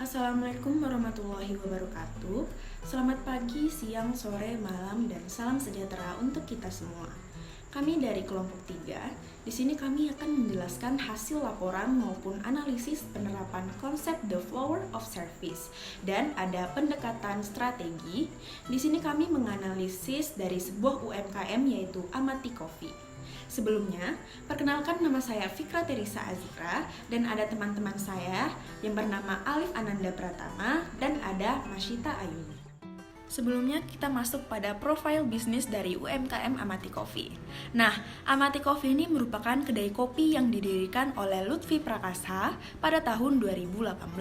Assalamualaikum warahmatullahi wabarakatuh. Selamat pagi, siang, sore, malam, dan salam sejahtera untuk kita semua. Kami dari kelompok 3. Di sini kami akan menjelaskan hasil laporan maupun analisis penerapan konsep The Flower of Service dan ada pendekatan strategi. Di sini kami menganalisis dari sebuah UMKM yaitu Amati Coffee. Sebelumnya, perkenalkan nama saya Fikra Teresa Azikra dan ada teman-teman saya yang bernama Alif Ananda Pratama dan ada Masyita Ayuni. Sebelumnya kita masuk pada profil bisnis dari UMKM Amati Coffee. Nah, Amati Coffee ini merupakan kedai kopi yang didirikan oleh Lutfi Prakasa pada tahun 2018.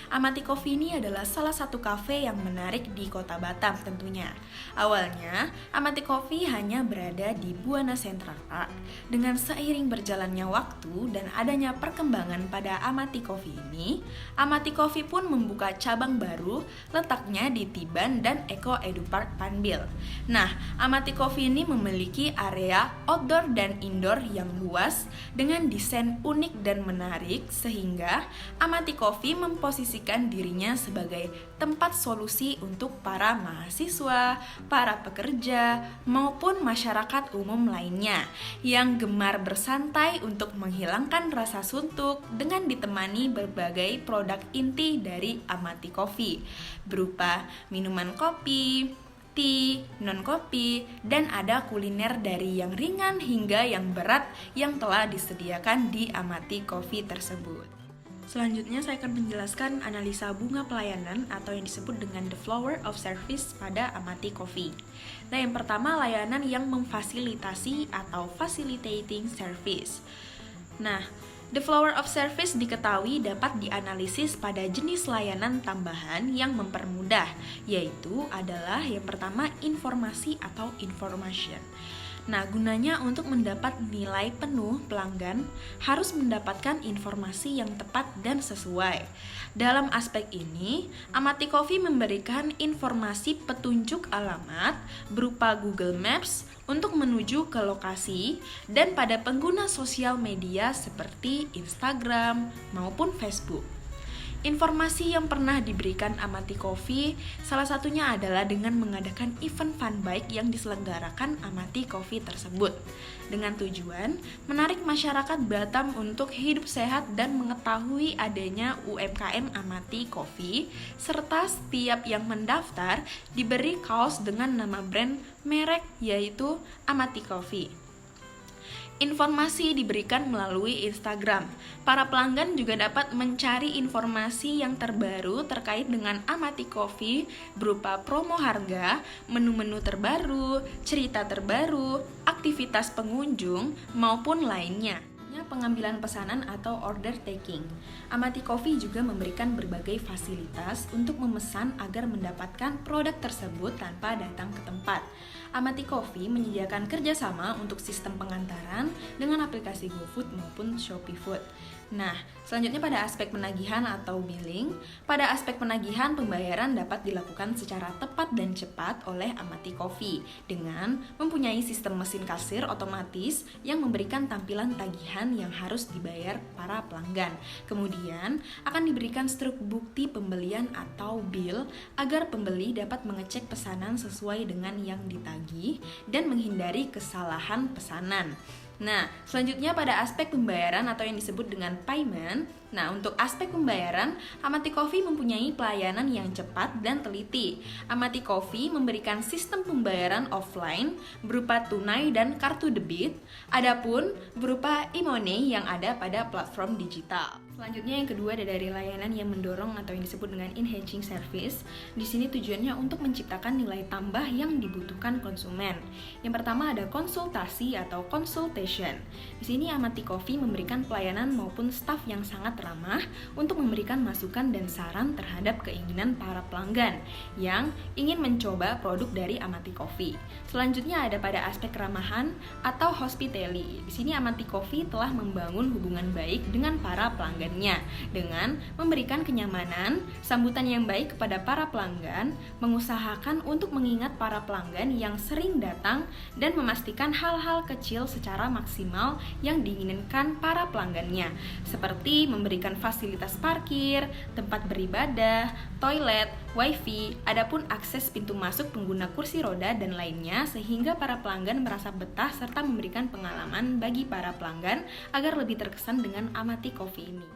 Amati Coffee ini adalah salah satu kafe yang menarik di kota Batam tentunya. Awalnya, Amati Coffee hanya berada di Buana Central Park. Dengan seiring berjalannya waktu dan adanya perkembangan pada Amati Coffee ini, Amati Coffee pun membuka cabang baru letaknya di Tiban dan Eko Edu Park Panbil. Nah, Amati Coffee ini memiliki area outdoor dan indoor yang luas dengan desain unik dan menarik sehingga Amati Coffee memposisikan dirinya sebagai tempat solusi untuk para mahasiswa, para pekerja, maupun masyarakat umum lainnya yang gemar bersantai untuk menghilangkan rasa suntuk dengan ditemani berbagai produk inti dari Amati Coffee berupa minuman kopi, tea, non-kopi, dan ada kuliner dari yang ringan hingga yang berat yang telah disediakan di Amati Coffee tersebut. Selanjutnya saya akan menjelaskan analisa bunga pelayanan atau yang disebut dengan The Flower of Service pada Amati Coffee. Nah, yang pertama layanan yang memfasilitasi atau facilitating service. Nah, The Flower of Service diketahui dapat dianalisis pada jenis layanan tambahan yang mempermudah, yaitu adalah yang pertama informasi atau information. Nah, gunanya untuk mendapat nilai penuh pelanggan harus mendapatkan informasi yang tepat dan sesuai. Dalam aspek ini, Amati Coffee memberikan informasi petunjuk alamat berupa Google Maps untuk menuju ke lokasi dan pada pengguna sosial media seperti Instagram maupun Facebook. Informasi yang pernah diberikan Amati Coffee salah satunya adalah dengan mengadakan event fun bike yang diselenggarakan Amati Coffee tersebut dengan tujuan menarik masyarakat Batam untuk hidup sehat dan mengetahui adanya UMKM Amati Coffee serta setiap yang mendaftar diberi kaos dengan nama brand merek yaitu Amati Coffee. Informasi diberikan melalui Instagram. Para pelanggan juga dapat mencari informasi yang terbaru terkait dengan Amati Coffee berupa promo harga, menu-menu terbaru, cerita terbaru, aktivitas pengunjung, maupun lainnya. Pengambilan pesanan atau order taking. Amati Coffee juga memberikan berbagai fasilitas untuk memesan agar mendapatkan produk tersebut tanpa datang ke tempat. Amati Coffee menyediakan kerjasama untuk sistem pengantaran dengan aplikasi GoFood maupun Shopee Food. Nah, selanjutnya pada aspek penagihan atau billing. Pada aspek penagihan, pembayaran dapat dilakukan secara tepat dan cepat oleh Amati Coffee dengan mempunyai sistem mesin kasir otomatis yang memberikan tampilan tagihan yang harus dibayar para pelanggan. Kemudian, akan diberikan struk bukti pembelian atau bill agar pembeli dapat mengecek pesanan sesuai dengan yang ditagih dan menghindari kesalahan pesanan. Nah, selanjutnya pada aspek pembayaran atau yang disebut dengan payment. Nah, untuk aspek pembayaran, Amati Coffee mempunyai pelayanan yang cepat dan teliti. Amati Coffee memberikan sistem pembayaran offline berupa tunai dan kartu debit, adapun berupa e-money yang ada pada platform digital. Selanjutnya yang kedua ada dari layanan yang mendorong atau yang disebut dengan enhancing service. Di sini tujuannya untuk menciptakan nilai tambah yang dibutuhkan konsumen. Yang pertama ada konsultasi atau consultation. Di sini Amati Coffee memberikan pelayanan maupun staf yang sangat ramah untuk memberikan masukan dan saran terhadap keinginan para pelanggan yang ingin mencoba produk dari Amati Coffee. Selanjutnya ada pada aspek keramahan atau hospitality. Di sini Amati Coffee telah membangun hubungan baik dengan para pelanggan pelanggannya dengan memberikan kenyamanan, sambutan yang baik kepada para pelanggan, mengusahakan untuk mengingat para pelanggan yang sering datang, dan memastikan hal-hal kecil secara maksimal yang diinginkan para pelanggannya, seperti memberikan fasilitas parkir, tempat beribadah, toilet, wifi, adapun akses pintu masuk pengguna kursi roda dan lainnya, sehingga para pelanggan merasa betah serta memberikan pengalaman bagi para pelanggan agar lebih terkesan dengan Amati Coffee ini.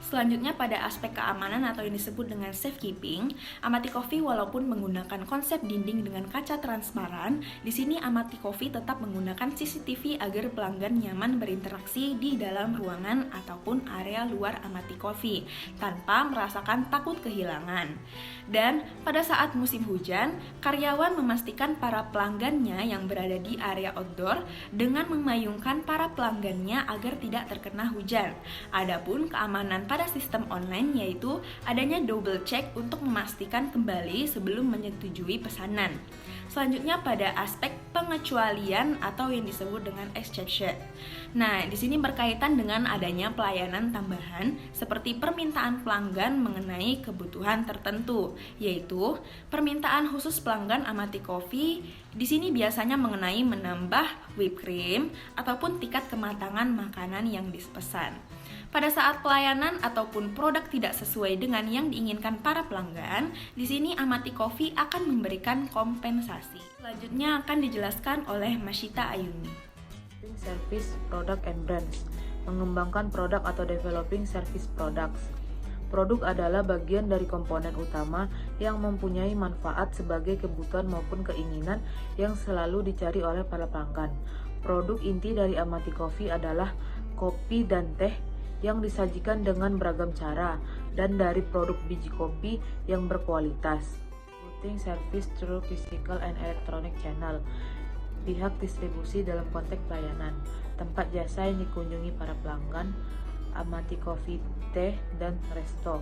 Selanjutnya pada aspek keamanan atau yang disebut dengan safekeeping, Amati Coffee walaupun menggunakan konsep dinding dengan kaca transparan, di sini Amati Coffee tetap menggunakan CCTV agar pelanggan nyaman berinteraksi di dalam ruangan ataupun area luar Amati Coffee tanpa merasakan takut kehilangan. Dan pada saat musim hujan, karyawan memastikan para pelanggannya yang berada di area outdoor dengan memayungkan para pelanggannya agar tidak terkena hujan. Adapun keamanan pada sistem online yaitu adanya double check untuk memastikan kembali sebelum menyetujui pesanan. Selanjutnya pada aspek pengecualian atau yang disebut dengan exception. Nah, di sini berkaitan dengan adanya pelayanan tambahan seperti permintaan pelanggan mengenai kebutuhan tertentu, yaitu permintaan khusus pelanggan Amati Coffee di sini biasanya mengenai menambah whipped cream ataupun tingkat kematangan makanan yang dipesan. Pada saat pelayanan ataupun produk tidak sesuai dengan yang diinginkan para pelanggan, di sini Amati Coffee akan memberikan kompensasi. Selanjutnya akan dijelaskan oleh Masyita Ayuni. Service, product and brands. Mengembangkan produk atau developing service products. Produk adalah bagian dari komponen utama yang mempunyai manfaat sebagai kebutuhan maupun keinginan yang selalu dicari oleh para pelanggan. Produk inti dari Amati Coffee adalah kopi dan teh yang disajikan dengan beragam cara dan dari produk biji kopi yang berkualitas. Distributing service through physical and electronic channel. Pihak distribusi dalam konteks pelayanan. Tempat jasa yang dikunjungi para pelanggan. Amati Coffee Teh dan Resto.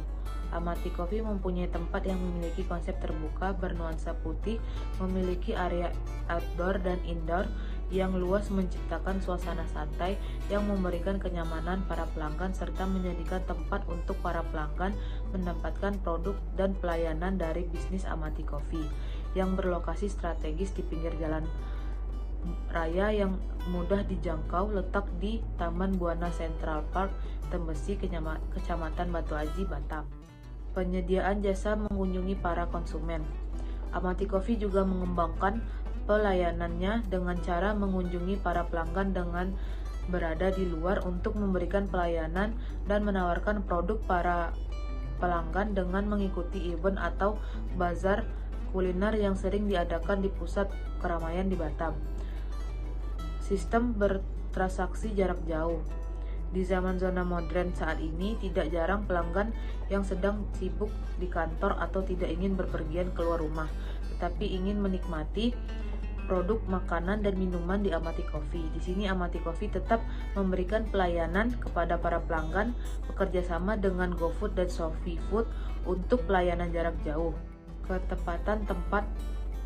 Amati Coffee mempunyai tempat yang memiliki konsep terbuka bernuansa putih, memiliki area outdoor dan indoor yang luas, menciptakan suasana santai yang memberikan kenyamanan para pelanggan serta menjadikan tempat untuk para pelanggan mendapatkan produk dan pelayanan dari bisnis Amati Coffee yang berlokasi strategis di pinggir jalan raya yang mudah dijangkau, letak di Taman Buana Central Park, Tembesi, Kecamatan Batu Aji, Batam. Penyediaan jasa mengunjungi para konsumen. Amati Coffee juga mengembangkan pelayanannya dengan cara mengunjungi para pelanggan dengan berada di luar untuk memberikan pelayanan dan menawarkan produk para pelanggan dengan mengikuti event atau bazar kuliner yang sering diadakan di pusat keramaian di Batam. Sistem bertransaksi jarak jauh. Di zaman zona modern saat ini, tidak jarang pelanggan yang sedang sibuk di kantor atau tidak ingin berpergian keluar rumah, tetapi ingin menikmati produk makanan dan minuman di Amati Coffee. Di sini Amati Coffee tetap memberikan pelayanan kepada para pelanggan bekerja sama dengan GoFood dan ShopeeFood untuk pelayanan jarak jauh. Ketepatan tempat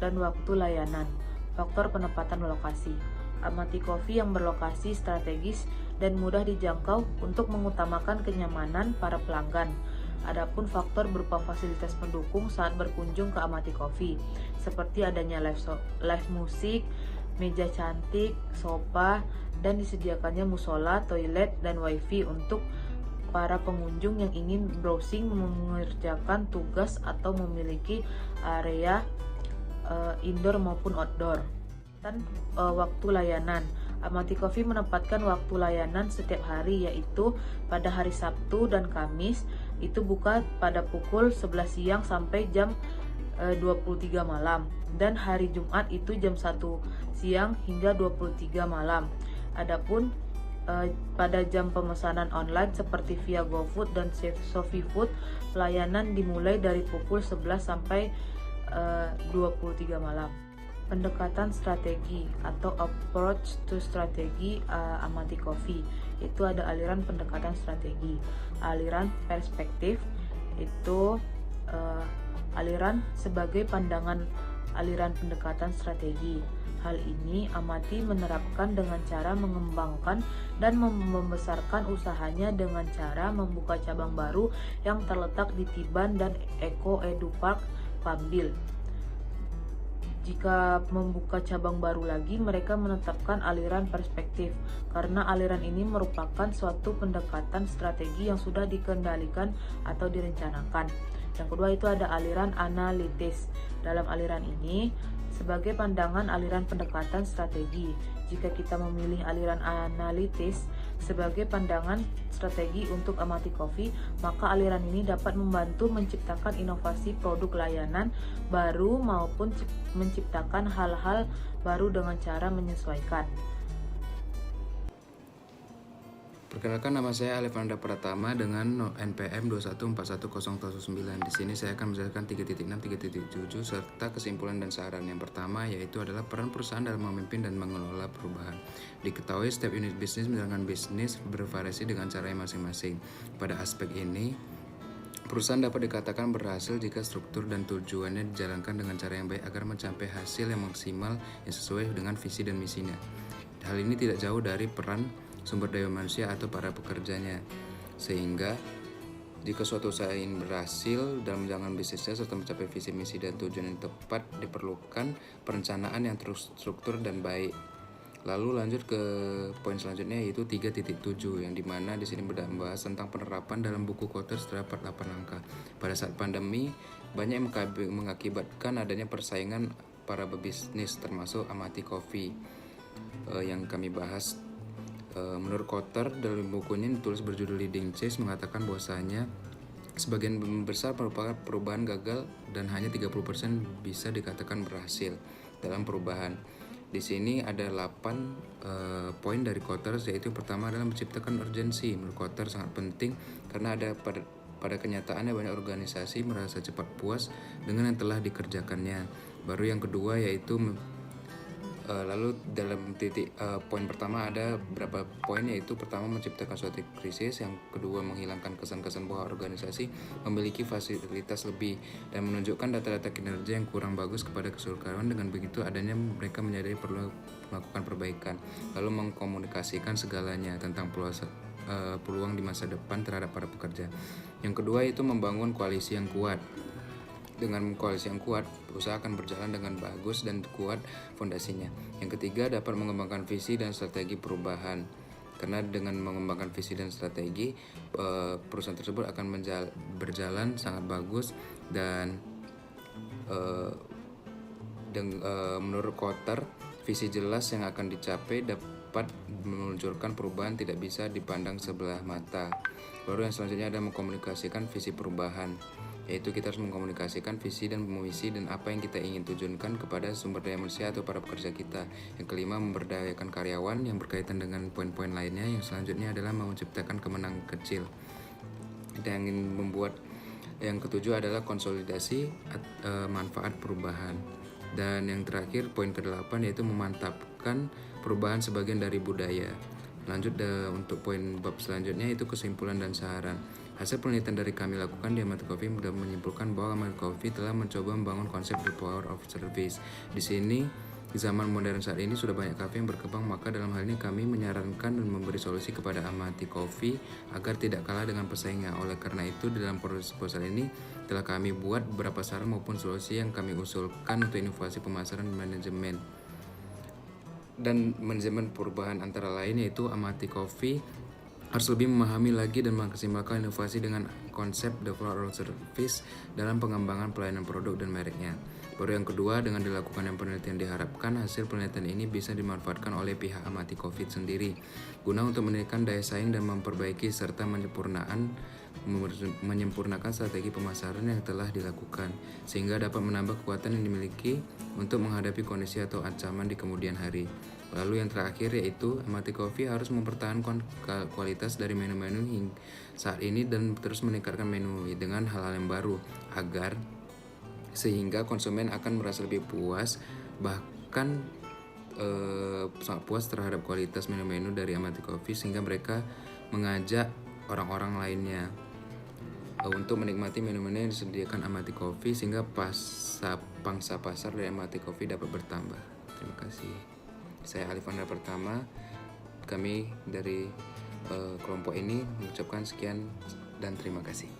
dan waktu layanan. Faktor penempatan lokasi. Amati Coffee yang berlokasi strategis dan mudah dijangkau untuk mengutamakan kenyamanan para pelanggan. Adapun faktor berupa fasilitas pendukung saat berkunjung ke Amati Coffee, seperti adanya live musik, meja cantik, sofa, dan disediakannya musola, toilet, dan wifi untuk para pengunjung yang ingin browsing, mengerjakan tugas, atau memiliki area indoor maupun outdoor. Dan waktu layanan. Amati Coffee menempatkan waktu layanan setiap hari, yaitu pada hari Sabtu dan Kamis itu buka pada pukul 11 siang sampai jam 23 malam, dan hari Jumat itu jam 1 siang hingga 23 malam. Adapun pada jam pemesanan online seperti via GoFood dan ShopeeFood, pelayanan dimulai dari pukul 11 sampai 23 malam. Pendekatan strategi atau approach to strategi Amati Coffee, itu ada aliran pendekatan strategi, aliran perspektif itu aliran sebagai pandangan aliran pendekatan strategi. Hal ini Amati menerapkan dengan cara mengembangkan dan membesarkan usahanya dengan cara membuka cabang baru yang terletak di Tiban dan Eko Edu Park, Pambil. Jika membuka cabang baru lagi, mereka menetapkan aliran perspektif, karena aliran ini merupakan suatu pendekatan strategi yang sudah dikendalikan atau direncanakan. Yang kedua itu ada aliran analitis. Dalam aliran ini, sebagai pandangan aliran pendekatan strategi, jika kita memilih aliran analitis sebagai pandangan strategi untuk Amati Coffee, maka aliran ini dapat membantu menciptakan inovasi produk layanan baru maupun menciptakan hal-hal baru dengan cara menyesuaikan. Perkenalkan, nama saya Alevandra Pratama dengan NPM 2141009. Di sini saya akan menjelaskan 3.6, 3.7 serta kesimpulan dan saran. Yang pertama yaitu adalah peran perusahaan dalam memimpin dan mengelola perubahan. Diketahui setiap unit bisnis menjalankan bisnis bervariasi dengan caranya masing-masing. Pada aspek ini, perusahaan dapat dikatakan berhasil jika struktur dan tujuannya dijalankan dengan cara yang baik agar mencapai hasil yang maksimal yang sesuai dengan visi dan misinya. Hal ini tidak jauh dari peran sumber daya manusia atau para pekerjanya, sehingga jika suatu usaha ingin berhasil dalam menjalankan bisnisnya serta mencapai visi misi dan tujuan yang tepat, diperlukan perencanaan yang terstruktur dan baik. Lalu lanjut ke poin selanjutnya yaitu 3.7, yang dimana di sini membahas tentang penerapan dalam buku Koters terdapat 8 langkah. Pada saat pandemi, banyak yang mengakibatkan adanya persaingan para pebisnis termasuk Amati Coffee yang kami bahas. Menurut Kotter, dalam bukunya yang ditulis berjudul Leading Change mengatakan bahwasanya sebagian besar merupakan perubahan gagal dan hanya 30% bisa dikatakan berhasil dalam perubahan. Di sini ada 8 poin dari Kotter, yaitu yang pertama adalah menciptakan urgensi. Menurut Kotter sangat penting karena ada pada kenyataannya banyak organisasi merasa cepat puas dengan yang telah dikerjakannya. Baru yang kedua yaitu lalu dalam poin pertama ada beberapa poin, yaitu pertama menciptakan suatu krisis, yang kedua menghilangkan kesan-kesan bahwa organisasi memiliki fasilitas lebih dan menunjukkan data-data kinerja yang kurang bagus kepada keseluruhan karyawan. Dengan begitu adanya mereka menyadari perlu melakukan perbaikan, lalu mengkomunikasikan segalanya tentang peluang di masa depan terhadap para pekerja. Yang kedua itu membangun koalisi yang kuat. Dengan koalisi yang kuat, perusahaan akan berjalan dengan bagus dan kuat fondasinya. Yang ketiga, dapat mengembangkan visi dan strategi perubahan. Karena dengan mengembangkan visi dan strategi, perusahaan tersebut akan berjalan sangat bagus dan menurut Kotter, visi jelas yang akan dicapai dapat meluncurkan perubahan tidak bisa dipandang sebelah mata. Baru yang selanjutnya ada mengkomunikasikan visi perubahan, yaitu kita harus mengkomunikasikan visi dan misi dan apa yang kita ingin tujukan kepada sumber daya manusia atau para pekerja kita. Yang kelima, memberdayakan karyawan yang berkaitan dengan poin-poin lainnya. Yang selanjutnya adalah menciptakan kemenangan kecil. Kita ingin membuat. Yang ketujuh adalah konsolidasi manfaat perubahan. Dan yang terakhir, poin ke-8 yaitu memantapkan perubahan sebagian dari budaya. Lanjut untuk poin bab selanjutnya itu kesimpulan dan saran. Hasil penelitian dari kami lakukan di Amati Coffee sudah menyimpulkan bahwa Amati Coffee telah mencoba membangun konsep the power of service. Di sini, di zaman modern saat ini sudah banyak kafe yang berkembang, maka dalam hal ini kami menyarankan dan memberi solusi kepada Amati Coffee agar tidak kalah dengan pesaingnya. Oleh karena itu, di dalam proposal ini telah kami buat beberapa saran maupun solusi yang kami usulkan untuk inovasi pemasaran dan manajemen perubahan, antara lain yaitu Amati Coffee harus lebih memahami lagi dan memaksimalkan inovasi dengan konsep the flow of service dalam pengembangan pelayanan produk dan mereknya. Baru yang kedua, dengan dilakukan penelitian diharapkan hasil penelitian ini bisa dimanfaatkan oleh pihak Amati Coffee sendiri guna untuk meningkatkan daya saing dan memperbaiki serta menyempurnakan strategi pemasaran yang telah dilakukan sehingga dapat menambah kekuatan yang dimiliki untuk menghadapi kondisi atau ancaman di kemudian hari. Lalu yang terakhir yaitu Amati Coffee harus mempertahankan kualitas dari menu-menu saat ini dan terus meningkatkan menu dengan hal-hal yang baru agar sehingga konsumen akan merasa lebih puas, bahkan sangat puas terhadap kualitas menu-menu dari Amati Coffee sehingga mereka mengajak orang-orang lainnya. untuk menikmati menu-menu yang disediakan Amati Coffee sehingga pangsa pasar dari Amati Coffee dapat bertambah. Terima kasih. Saya Alif Andra Pertama. Kami dari kelompok ini mengucapkan sekian dan terima kasih.